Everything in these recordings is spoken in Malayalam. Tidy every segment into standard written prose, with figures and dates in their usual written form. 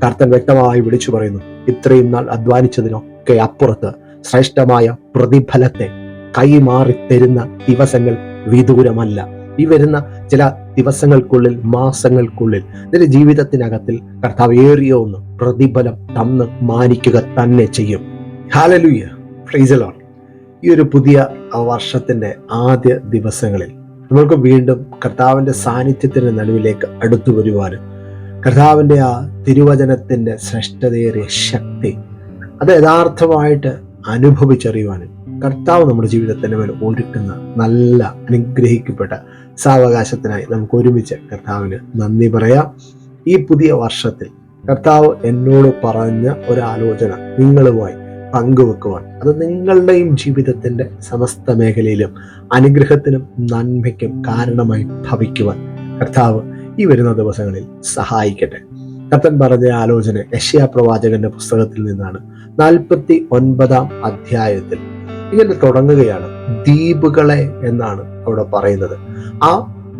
കർത്തൻ വ്യക്തമായി വിളിച്ചു പറയുന്നു, ഇത്രയും നാൾ അധ്വാനിച്ചതിനൊക്കെ അപ്പുറത്ത് ശ്രേഷ്ഠമായ പ്രതിഫലത്തെ കൈമാറി തരുന്ന ദിവസങ്ങൾ വിദൂരമല്ല. ഈ വരുന്ന ചില ദിവസങ്ങൾക്കുള്ളിൽ, മാസങ്ങൾക്കുള്ളിൽ നിന്റെ ജീവിതത്തിനകത്തിൽ കർത്താവ് ഏറിയ ഒന്ന് പ്രതിഫലം തന്ന് മാനിക്കുക തന്നെ ചെയ്യും. Hallelujah, praise the Lord. ഈ ഒരു പുതിയ വർഷത്തിന്റെ ആദ്യ ദിവസങ്ങളിൽ നമുക്ക് വീണ്ടും കർത്താവിന്റെ സാന്നിധ്യത്തിന്റെ നടുവിലേക്ക് അടുത്തു വരുവാനും കർത്താവിന്റെ ആ തിരുവചനത്തിന്റെ ശ്രേഷ്ഠതയേറിയ ശക്തി അത് യഥാർത്ഥമായിട്ട് അനുഭവിച്ചറിയുവാനും കർത്താവ് നമ്മുടെ ജീവിതത്തിന് മേൽ ഒരുക്കുന്ന നല്ല അനുഗ്രഹിക്കപ്പെട്ട സാവകാശത്തിനായി നമുക്ക് ഒരുമിച്ച് കർത്താവിന് നന്ദി പറയാം. ഈ പുതിയ വർഷത്തിൽ കർത്താവ് എന്നോട് പറഞ്ഞ ഒരു ആലോചന നിങ്ങളുമായി പങ്കുവെക്കുവാൻ, അത് നിങ്ങളുടെയും ജീവിതത്തിന്റെ സമസ്ത മേഖലയിലും അനുഗ്രഹത്തിനും നന്മയ്ക്കും കാരണമായി ഭവിക്കുവാൻ കർത്താവ് ഈ വരുന്ന ദിവസങ്ങളിൽ സഹായിക്കട്ടെ. കർത്തൻ പറഞ്ഞ ആലോചന യെശയ്യാ പ്രവാചകന്റെ പുസ്തകത്തിൽ നിന്നാണ്. 49 അധ്യായത്തിൽ ഇങ്ങനെ തുടങ്ങുകയാണ്. ദ്വീപുകളെ എന്നാണ് അവിടെ പറയുന്നത്. ആ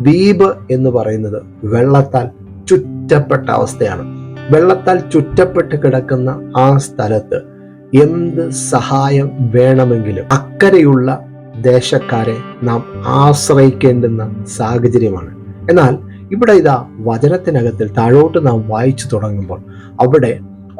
ദ്വീപ് എന്ന് പറയുന്നത് വെള്ളത്താൽ ചുറ്റപ്പെട്ട അവസ്ഥയാണ്. വെള്ളത്താൽ ചുറ്റപ്പെട്ട് കിടക്കുന്ന ആ സ്ഥലത്ത് എന്ത് സഹായം വേണമെങ്കിലും അക്കരെയുള്ള ദേശക്കാരെ നാം ആശ്രയിക്കേണ്ടുന്ന സാഹചര്യമാണ്. എന്നാൽ ഇവിടെ ഇതാ വചനത്തിനകത്തിൽ താഴോട്ട് നാം വായിച്ചു തുടങ്ങുമ്പോൾ അവിടെ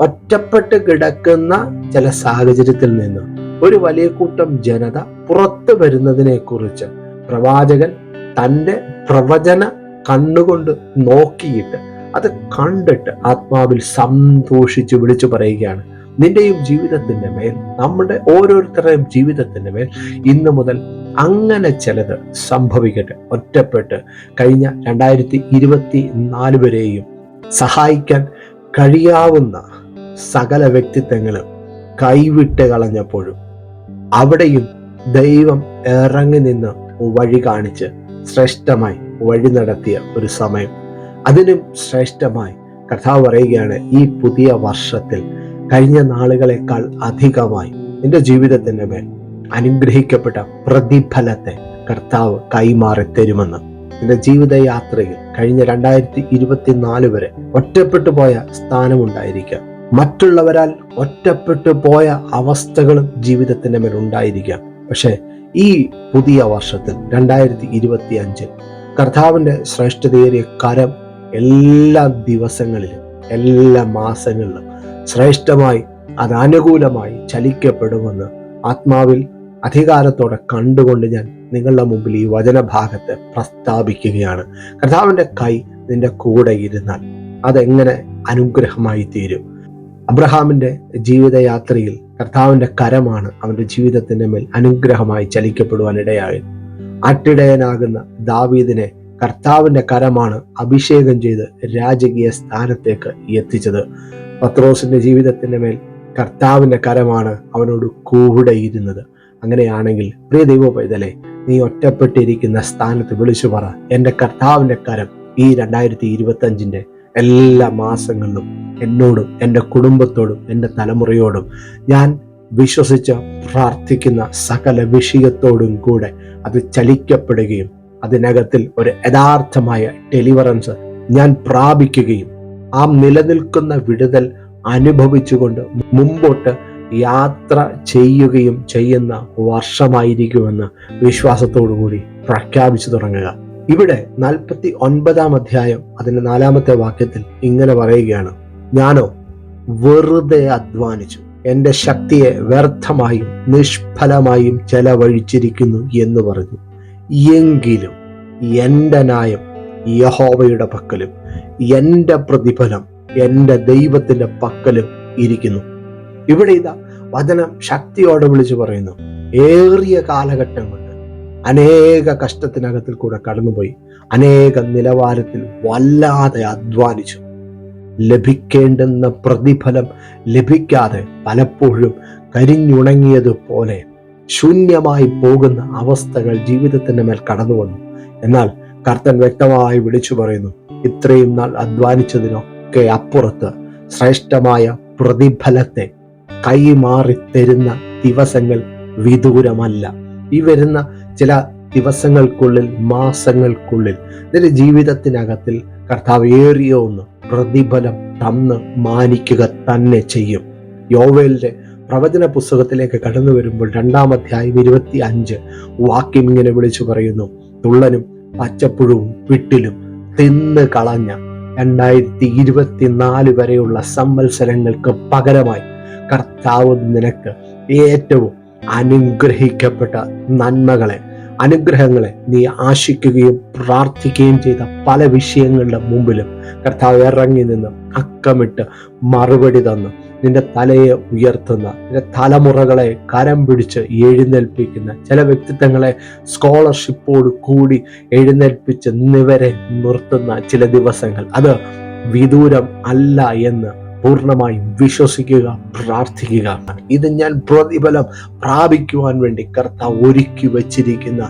ഒറ്റപ്പെട്ട് കിടക്കുന്ന ചില സാഹചര്യത്തിൽ നിന്ന് ഒരു വലിയ കൂട്ടം ജനത പുറത്തു വരുന്നതിനെ കുറിച്ച് പ്രവാചകൻ തൻ്റെ പ്രവചന കണ്ണുകൊണ്ട് നോക്കിയിട്ട് അത് കണ്ടിട്ട് ആത്മാവിൽ സന്തോഷിച്ച് വിളിച്ചു പറയുകയാണ്, നിന്റെയും ജീവിതത്തിന്റെ മേൽ, നമ്മുടെ ഓരോരുത്തരുടെയും ജീവിതത്തിന്റെ മേൽ ഇന്നു മുതൽ അങ്ങനെ ചിലത് സംഭവിക്കട്ടെ. ഒറ്റപ്പെട്ട് കഴിഞ്ഞ 2024 വരെയും സഹായിക്കാൻ കഴിയാവുന്ന സകല വ്യക്തിത്വങ്ങളും കൈവിട്ട് കളഞ്ഞപ്പോഴും അവിടെയും ദൈവം ഇറങ്ങി നിന്ന് വഴി കാണിച്ച് ശ്രേഷ്ഠമായി വഴി നടത്തിയ ഒരു സമയം, അതിനും ശ്രേഷ്ഠമായി കർത്താവ് പറയുകയാണ്, ഈ പുതിയ വർഷത്തിൽ കഴിഞ്ഞ നാളുകളെക്കാൾ അധികമായി നിന്റെ ജീവിതത്തിന്റെ മേൽ അനുഗ്രഹിക്കപ്പെട്ട പ്രതിഫലത്തെ കർത്താവ് കൈമാറി തരുമെന്ന്. നിന്റെ ജീവിതയാത്രയിൽ കഴിഞ്ഞ 2024 വരെ ഒറ്റപ്പെട്ടു പോയ സ്ഥാനമുണ്ടായിരിക്കാം, മറ്റുള്ളവരാൽ ഒറ്റപ്പെട്ടു പോയ അവസ്ഥകളും ജീവിതത്തിന്റെ മേൽ ഉണ്ടായിരിക്കാം. പക്ഷെ ഈ പുതിയ വർഷത്തിൽ 2025 കർത്താവിന്റെ ശ്രേഷ്ഠതയേറിയ കരം എല്ലാ ദിവസങ്ങളിലും, എല്ലാ മാസങ്ങളിലും ശ്രേഷ്ഠമായി, അത് അനുകൂലമായി ചലിക്കപ്പെടുമെന്ന് ആത്മാവിൽ അധികാരത്തോടെ കണ്ടുകൊണ്ട് ഞാൻ നിങ്ങളുടെ മുമ്പിൽ ഈ വചനഭാഗത്തെ പ്രസ്താവിക്കുകയാണ്. കർത്താവിന്റെ കൈ നിന്റെ കൂടെ ഇരുന്നാൽ അതെങ്ങനെ അനുഗ്രഹമായി തീരും. അബ്രഹാമിന്റെ ജീവിതയാത്രയിൽ കർത്താവിന്റെ കരമാണ് അവന്റെ ജീവിതത്തിന്റെ മേൽ അനുഗ്രഹമായി ചലിക്കപ്പെടുവാൻ ഇടയായത്. ആട്ടിടയനാകുന്ന ദാവീദിനെ കർത്താവിന്റെ കരമാണ് അഭിഷേകം ചെയ്ത് രാജകീയ സ്ഥാനത്തേക്ക് എത്തിച്ചത്. പത്രോസിന്റെ ജീവിതത്തിന്റെ മേൽ കർത്താവിന്റെ കരമാണ് അവനോട് കൂടെ ഇരുന്നത്. അങ്ങനെയാണെങ്കിൽ പ്രിയ ദൈവ പൈതലേ, നീ ഒറ്റപ്പെട്ടിരിക്കുന്ന സ്ഥാനത്ത് വിളിച്ചു പറ, എൻ്റെ കർത്താവിന്റെ കരം ഈ 2025 എല്ലാ മാസങ്ങളിലും എന്നോടും എൻ്റെ കുടുംബത്തോടും എൻ്റെ തലമുറയോടും ഞാൻ വിശ്വസിച്ച് പ്രാർത്ഥിക്കുന്ന സകല വിഷയത്തോടും കൂടെ അത് ചലിക്കപ്പെടുകയും അതിനകത്തിൽ ഒരു യഥാർത്ഥമായ ഡെലിവറൻസ് ഞാൻ പ്രാപിക്കുകയും ആ നിലനിൽക്കുന്ന വിടുതൽ അനുഭവിച്ചുകൊണ്ട് മുമ്പോട്ട് യാത്ര ചെയ്യുകയും ചെയ്യുന്ന വർഷമായിരിക്കുമെന്ന് വിശ്വാസത്തോടു കൂടി പ്രഖ്യാപിച്ചു തുടങ്ങുക. ഇവിടെ 49 അധ്യായം അതിന്റെ 4-ാമത്തെ വാക്യത്തിൽ ഇങ്ങനെ പറയുകയാണ്, ഞാനോ വെറുതെ അധ്വാനിച്ചു, എൻ്റെ ശക്തിയെ വ്യർത്ഥമായും നിഷ്ഫലമായും ചെലവഴിച്ചിരിക്കുന്നു എന്ന് പറഞ്ഞു. എങ്കിലും എൻ്റെ ന്യായം യഹോവയുടെ പക്കലും എൻ്റെ പ്രതിഫലം എൻ്റെ ദൈവത്തിന്റെ പക്കലും ഇരിക്കുന്നു. ഇവിടെ ഇതാ വചനം ശക്തിയോടെ വിളിച്ചു പറയുന്നു, ഏറിയ കാലഘട്ടം കൊണ്ട് അനേക കഷ്ടത്തിനകത്തിൽ കൂടെ കടന്നുപോയി, അനേക നിലവാരത്തിൽ വല്ലാതെ അധ്വാനിച്ചു, ലഭിക്കേണ്ടുന്ന പ്രതിഫലം ലഭിക്കാതെ പലപ്പോഴും കരിഞ്ഞുണങ്ങിയതുപോലെ ശൂന്യമായി പോകുന്ന അവസ്ഥകൾ ജീവിതത്തിന്റെ മേൽ കടന്നു വന്നു. എന്നാൽ കർത്തൻ വ്യക്തമായി വിളിച്ചു പറയുന്നു, ഇത്രയും നാൾ അധ്വാനിച്ചതിനൊക്കെ അപ്പുറത്ത് ശ്രേഷ്ഠമായ പ്രതിഫലത്തെ കൈമാറി തരുന്ന ദിവസങ്ങൾ വിദൂരമല്ല. ഈ വരുന്ന ചില ദിവസങ്ങൾക്കുള്ളിൽ, മാസങ്ങൾക്കുള്ളിൽ നിന്റെ ജീവിതത്തിനകത്തിൽ കർത്താവ് ഏറിയ ഒന്ന് പ്രതിഫലം തന്ന് മാനിക്കുക തന്നെ ചെയ്യും. യോവേലിന്റെ പ്രവചന പുസ്തകത്തിലേക്ക് കടന്നു വരുമ്പോൾ 2-ാം അധ്യായം 25 വാക്യം ഇങ്ങനെ വിളിച്ചു പറയുന്നു: തുള്ളനും പച്ചപ്പുഴുവും വിട്ടിലും തിന്ന് കളഞ്ഞ 2024 വരെയുള്ള സംവത്സരങ്ങൾക്ക് പകരമായി കർത്താവ് നിനക്ക് ഏറ്റവും അനുഗ്രഹിക്കപ്പെട്ട അനുഗ്രഹങ്ങളെ നീ ആശിക്കുകയും പ്രാർത്ഥിക്കുകയും ചെയ്ത പല വിഷയങ്ങളുടെ മുമ്പിലും കർത്താവ് ഇറങ്ങി നിന്ന് അക്കമിട്ട് മറുപടി തന്നു നിന്റെ തലയെ ഉയർത്തുന്ന, നിന്റെ തലമുറകളെ കരം പിടിച്ച് എഴുന്നേൽപ്പിക്കുന്ന, ചില വ്യക്തിത്വങ്ങളെ സ്കോളർഷിപ്പോട് കൂടി എഴുന്നേൽപ്പിച്ച് നിവരെ നിർത്തുന്ന ചില ദിവസങ്ങൾ അത് വിദൂരം അല്ല എന്ന് പൂർണ്ണമായും വിശ്വസിക്കുക, പ്രാർത്ഥിക്കുക. ഇത് ഞാൻ പ്രതിഫലം പ്രാപിക്കുവാൻ വേണ്ടി കർത്താവ് ഒരുക്കി വച്ചിരിക്കുന്ന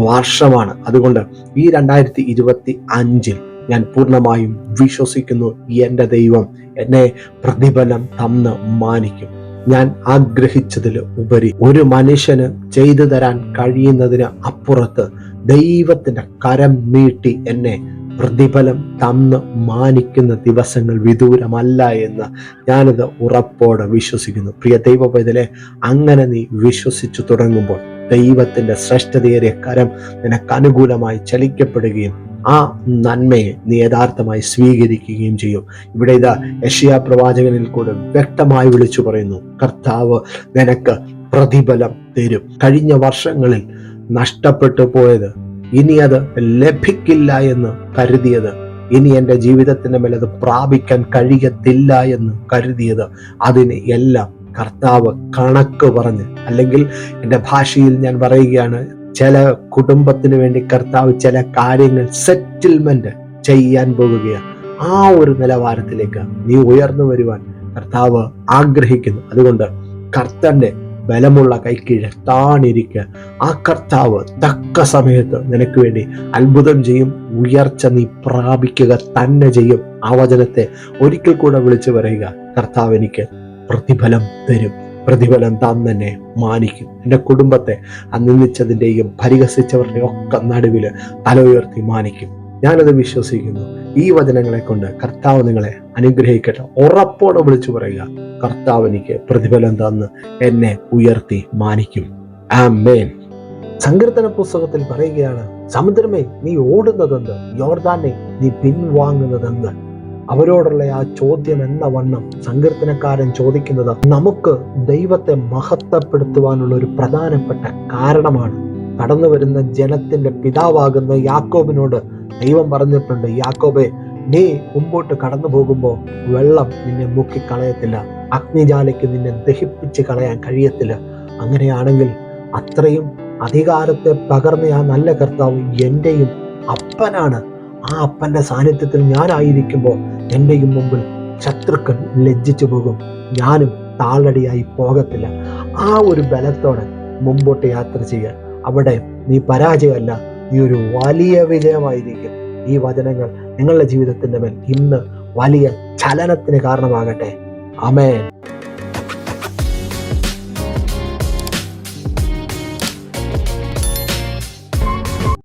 വർഷമാണ്. അതുകൊണ്ട് ഈ 2025 ഞാൻ പൂർണ്ണമായും വിശ്വസിക്കുന്നു, എൻ്റെ ദൈവം എന്നെ പ്രതിഫലം തന്ന് മാനിക്കും. ഞാൻ ആഗ്രഹിച്ചതിൽ ഉപരി ഒരു മനുഷ്യന് ചെയ്തു തരാൻ കഴിയുന്നതിന് അപ്പുറത്ത് ദൈവത്തിന്റെ കരം നീട്ടി എന്നെ പ്രതിഫലം തന്ന് മാനിക്കുന്ന ദിവസങ്ങൾ വിദൂരമല്ല എന്ന് ഞാനത് ഉറപ്പോടെ വിശ്വസിക്കുന്നു. പ്രിയ ദൈവ പൈതലേ, അങ്ങനെ നീ വിശ്വസിച്ചു തുടങ്ങുമ്പോൾ ദൈവത്തിന്റെ ശ്രേഷ്ഠതയേറിയ കരം നിനക്ക് അനുകൂലമായി ചലിക്കപ്പെടുകയും ആ നന്മയെ നീ യഥാർത്ഥമായി സ്വീകരിക്കുകയും ചെയ്യും. ഇവിടെ ഇതാ യെശയ്യാ പ്രവാചകനിൽ കൂടെ വ്യക്തമായി വിളിച്ചു പറയുന്നു, കർത്താവ് നിനക്ക് പ്രതിഫലം തരും. കഴിഞ്ഞ വർഷങ്ങളിൽ നഷ്ടപ്പെട്ടു പോയത്, ഇനി അത് ലഭിക്കില്ല എന്ന് കരുതിയത്, ഇനി എൻ്റെ ജീവിതത്തിന്റെ മേൽ അത് പ്രാപിക്കാൻ കഴിയത്തില്ല എന്ന് കരുതിയത്, അതിന് എല്ലാം കർത്താവ് കണക്ക് പറഞ്ഞ്, അല്ലെങ്കിൽ എൻ്റെ ഭാഷയിൽ ഞാൻ പറയുകയാണ്, ചില കുടുംബത്തിന് വേണ്ടി കർത്താവ് ചില കാര്യങ്ങൾ സെറ്റിൽമെന്റ് ചെയ്യാൻ പോകുകയാണ്. ആ ഒരു നിലവാരത്തിലേക്ക് നീ ഉയർന്നു വരുവാൻ കർത്താവ് ആഗ്രഹിക്കുന്നു. അതുകൊണ്ട് കർത്തന്റെ ബലമുള്ള കൈക്കീഴ് താണിരിക്കുക. ആ കർത്താവ് തക്ക സമയത്ത് നിനക്ക് വേണ്ടി അത്ഭുതം ചെയ്യും. ഉയർച്ച നീ പ്രാപിക്കുക തന്നെ ചെയ്യും. ആ വചനത്തെ ഒരിക്കൽ കൂടെ വിളിച്ചു പറയുക, കർത്താവ് എനിക്ക് പ്രതിഫലം തരും, പ്രതിഫലം താൻ തന്നെ മാനിക്കും. എൻ്റെ കുടുംബത്തെ നിന്ദിച്ചതിൻ്റെയും പരിഹസിച്ചവരുടെയും ഒക്കെ നടുവിൽ തല ഉയർത്തി മാനിക്കും. ഞാനത് വിശ്വസിക്കുന്നു. ഈ വചനങ്ങളെ കൊണ്ട് കർത്താവ് നിങ്ങളെ അനുഗ്രഹിക്കട്ടെ. ഉറപ്പോടെ വിളിച്ചു പറയുക, കർത്താവ് എനിക്ക് പ്രതിഫലം തന്ന് എന്നെ ഉയർത്തി മാനിക്കും. ആമേൻ. സങ്കീർത്തന പുസ്തകത്തിൽ പറയുകയാണ്, സമുദ്രമേ നീ ഓടുന്നതെന്ത്, യോർദാനെ നീ പിൻവാങ്ങുന്നതെന്ത്. അവരോടുള്ള ആ ചോദ്യം എന്ന വണ്ണം സങ്കീർത്തനക്കാരൻ ചോദിക്കുന്നത് നമുക്ക് ദൈവത്തെ മഹത്വപ്പെടുത്തുവാനുള്ള ഒരു പ്രധാനപ്പെട്ട കാരണമാണ്. കടന്നു വരുന്ന ജനത്തിന്റെ പിതാവാകുന്ന യാക്കോബിനോട് ദൈവം പറഞ്ഞിട്ടുണ്ട്, യാക്കോബെ, നീ മുമ്പോട്ട് കടന്നു പോകുമ്പോൾ വെള്ളം നിന്നെ മുക്കിക്കളയത്തില്ല, അഗ്നിജാലയ്ക്ക് നിന്നെ ദഹിപ്പിച്ച് കളയാൻ കഴിയത്തില്ല. അങ്ങനെയാണെങ്കിൽ അത്രയും അധികാരത്തെ പകർന്ന ആ നല്ല കർത്താവ് എൻ്റെയും അപ്പനാണ്. ആ അപ്പന്റെ സാന്നിധ്യത്തിൽ ഞാനായിരിക്കുമ്പോൾ എൻ്റെയും മുമ്പിൽ ശത്രുക്കൾ ലജ്ജിച്ചു പോകും, ഞാനും താളടിയായി പോകത്തില്ല. ആ ഒരു ബലത്തോടെ മുമ്പോട്ട് യാത്ര ചെയ്യാൻ അവിടെ നീ പരാജയമല്ല, നീ ഒരു വലിയ വിജയമായിരിക്കും. ഈ വചനങ്ങൾ നിങ്ങളുടെ ജീവിതത്തിന്റെ മേൽ ഇന്ന് വലിയ ചലനത്തിന് കാരണമാകട്ടെ. ആമേൻ.